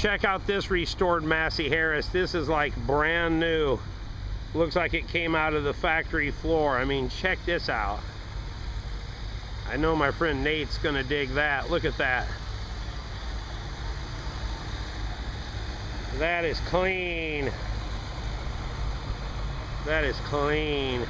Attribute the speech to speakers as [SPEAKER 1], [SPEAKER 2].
[SPEAKER 1] check out this restored Massey Harris. This is like brand new. Looks like it came out of the factory floor. I mean, check this out. I know my friend Nate's gonna dig that. Look at that. That is clean. That is clean.